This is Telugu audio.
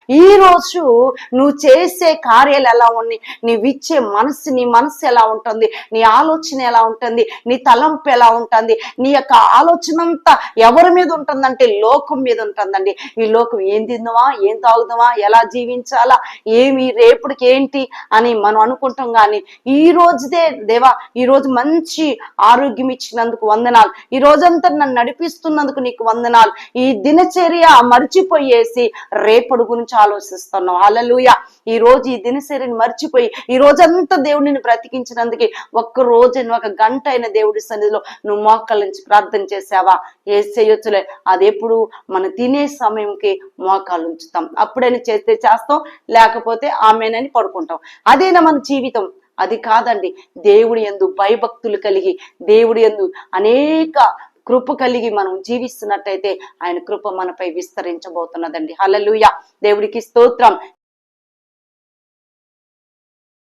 ఈ రోజు నువ్వు చేసే కార్యాలు ఎలా ఉన్నాయి, నీవిచ్చే మనసు, నీ మనసు ఎలా ఉంటుంది, నీ ఆలోచన ఎలా ఉంటుంది, నీ తలంపు ఎలా ఉంటుంది, నీ యొక్క ఆలోచన అంతా ఎవరి మీద ఉంటుందంటే లోకం మీద ఉంటుందండి. ఈ లోకం ఏం తిందామా, ఏం తాగుదామా, ఎలా జీవించాలా, ఏమి రేపటికి ఏంటి అని మనం అనుకుంటాం. కానీ ఈ రోజుదే దేవా, ఈ రోజు మంచి ఆరోగ్యం ఇచ్చినందుకు వందనాలు, ఈ రోజంతా నన్ను నడిపిస్తున్నందుకు నీకు వందనాలు. ఈ దినచర్య మర్చిపోయేసి రేపటి గురించి ఆలోచిస్తున్నావు. హల్లెలూయా. ఈ రోజు ఈ దినచర్యని మర్చిపోయి ఈ రోజంతా దేవుడిని బ్రతికించినందుకే ఒక్క రోజు ఒక గంట అయిన దేవుడి సన్నిధిలో నువ్వు మోకాళ్ళ నుంచి ప్రార్థన చేసావా? ఏ చేయొచ్చులే, అది ఎప్పుడు మనం తినే సమయంకి మోకాళ్ళు ఉంచుతాం. అప్పుడైనా చేస్తే చేస్తాం, లేకపోతే ఆమెనని పడుకుంటాం. అదేనా మన జీవితం? అది కాదండి. దేవుడి యందు భయభక్తులు కలిగి, దేవుడి యందు అనేక కృప కలిగి మనం జీవిస్తున్నట్టయితే ఆయన కృప మనపై విస్తరించబోతున్నదండి. హల్లెలూయా. దేవుడికి స్తోత్రం.